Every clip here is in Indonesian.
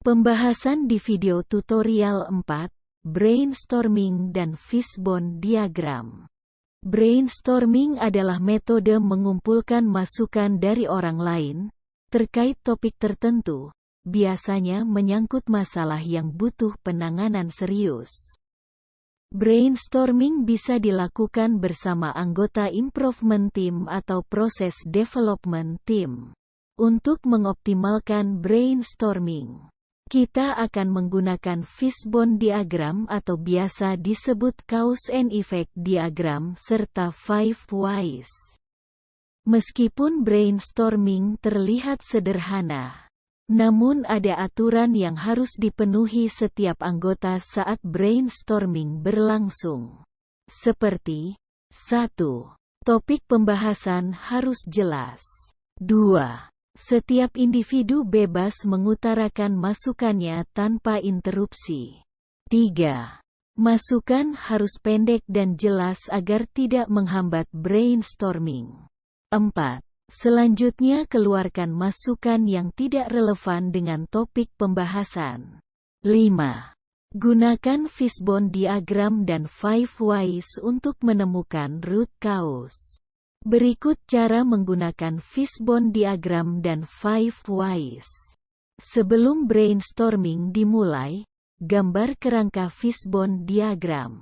Pembahasan di video tutorial 4, Brainstorming dan Fishbone Diagram. Brainstorming adalah metode mengumpulkan masukan dari orang lain, terkait topik tertentu, biasanya menyangkut masalah yang butuh penanganan serius. Brainstorming bisa dilakukan bersama anggota improvement team atau proses development team. Untuk mengoptimalkan brainstorming, kita akan menggunakan fishbone diagram atau biasa disebut cause and effect diagram serta 5 whys. Meskipun brainstorming terlihat sederhana, namun ada aturan yang harus dipenuhi setiap anggota saat brainstorming berlangsung. Seperti 1. Topik pembahasan harus jelas. 2. Setiap individu bebas mengutarakan masukannya tanpa interupsi. 3. Masukan harus pendek dan jelas agar tidak menghambat brainstorming. 4. Selanjutnya keluarkan masukan yang tidak relevan dengan topik pembahasan. 5. Gunakan fishbone diagram dan 5 whys untuk menemukan root cause. Berikut cara menggunakan fishbone diagram dan 5 whys. Sebelum brainstorming dimulai, gambar kerangka fishbone diagram.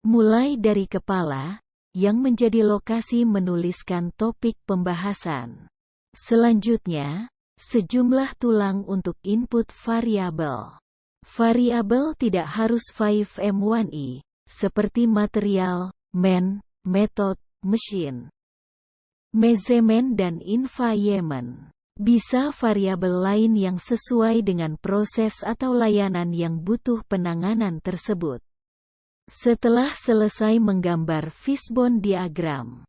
Mulai dari kepala, yang menjadi lokasi menuliskan topik pembahasan. Selanjutnya, sejumlah tulang untuk input variabel. Variabel tidak harus 5M1E, seperti material, man, method, machine, measurement dan environment. Bisa variabel lain yang sesuai dengan proses atau layanan yang butuh penanganan tersebut. Setelah selesai menggambar fishbone diagram,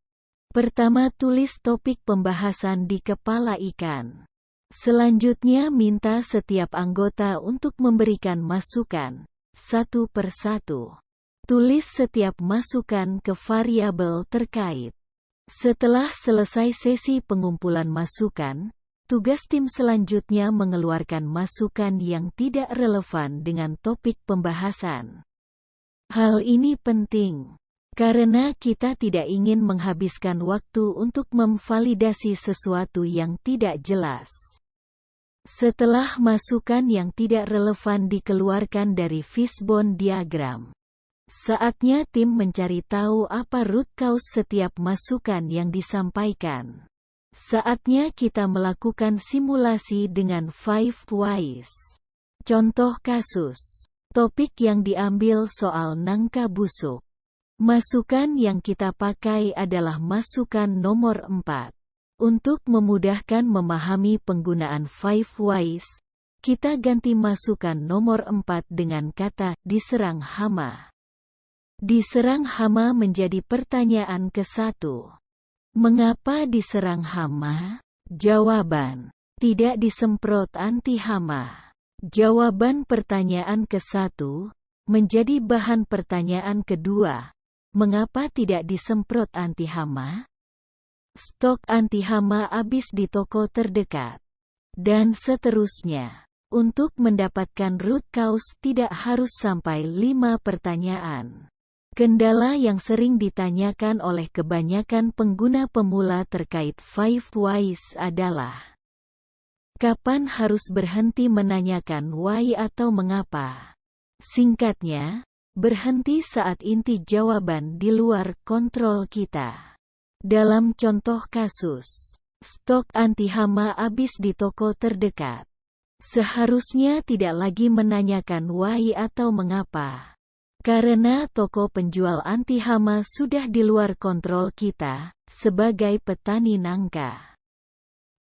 pertama tulis topik pembahasan di kepala ikan. Selanjutnya minta setiap anggota untuk memberikan masukan, satu persatu. Tulis setiap masukan ke variabel terkait. Setelah selesai sesi pengumpulan masukan, tugas tim selanjutnya mengeluarkan masukan yang tidak relevan dengan topik pembahasan. Hal ini penting, karena kita tidak ingin menghabiskan waktu untuk memvalidasi sesuatu yang tidak jelas. Setelah masukan yang tidak relevan dikeluarkan dari fishbone diagram, saatnya tim mencari tahu apa root cause setiap masukan yang disampaikan. Saatnya kita melakukan simulasi dengan 5 whys. Contoh kasus. Topik yang diambil soal nangka busuk. Masukan yang kita pakai adalah masukan nomor 4. Untuk memudahkan memahami penggunaan 5 whys, kita ganti masukan nomor 4 dengan kata diserang hama. Diserang hama menjadi pertanyaan ke-1. Mengapa diserang hama? Jawaban: tidak disemprot anti hama. Jawaban pertanyaan ke-1 menjadi bahan pertanyaan kedua. Mengapa tidak disemprot anti hama? Stok anti hama habis di toko terdekat. Dan seterusnya. Untuk mendapatkan root cause tidak harus sampai 5 pertanyaan. Kendala yang sering ditanyakan oleh kebanyakan pengguna pemula terkait 5 whys adalah: kapan harus berhenti menanyakan why atau mengapa? Singkatnya, berhenti saat inti jawaban di luar kontrol kita. Dalam contoh kasus, stok anti hama habis di toko terdekat. Seharusnya tidak lagi menanyakan why atau mengapa. Karena toko penjual anti hama sudah di luar kontrol kita, sebagai petani nangka.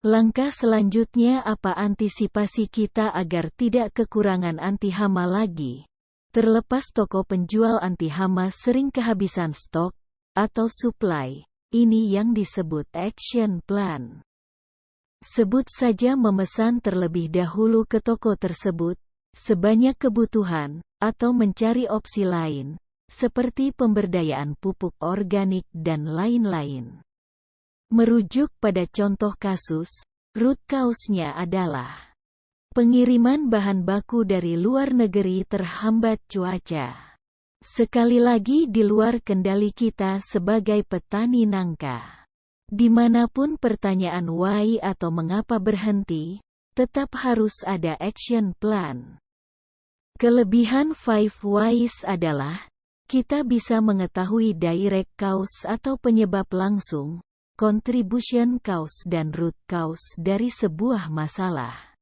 Langkah selanjutnya apa antisipasi kita agar tidak kekurangan anti hama lagi? Terlepas toko penjual anti hama sering kehabisan stok, atau supply, ini yang disebut action plan. Sebut saja memesan terlebih dahulu ke toko tersebut, sebanyak kebutuhan, atau mencari opsi lain, seperti pemberdayaan pupuk organik dan lain-lain. Merujuk pada contoh kasus, root cause-nya adalah Pengiriman bahan baku dari luar negeri terhambat cuaca. Sekali lagi di luar kendali kita sebagai petani nangka. Dimanapun pertanyaan why atau mengapa berhenti, tetap harus ada action plan. Kelebihan 5 whys adalah, kita bisa mengetahui direct cause atau penyebab langsung, contribution cause dan root cause dari sebuah masalah.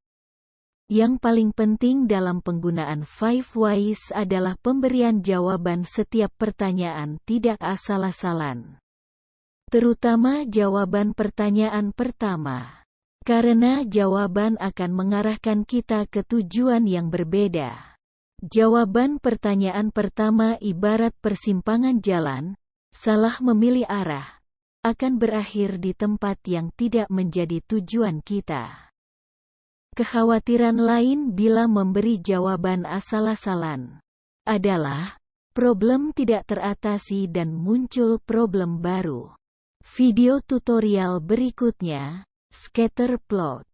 Yang paling penting dalam penggunaan 5 whys adalah pemberian jawaban setiap pertanyaan tidak asal-asalan. Terutama jawaban pertanyaan pertama. Karena jawaban akan mengarahkan kita ke tujuan yang berbeda. Jawaban pertanyaan pertama ibarat persimpangan jalan, salah memilih arah, akan berakhir di tempat yang tidak menjadi tujuan kita. Kekhawatiran lain bila memberi jawaban asal-asalan adalah problem tidak teratasi dan muncul problem baru. Video tutorial berikutnya, scatter plot.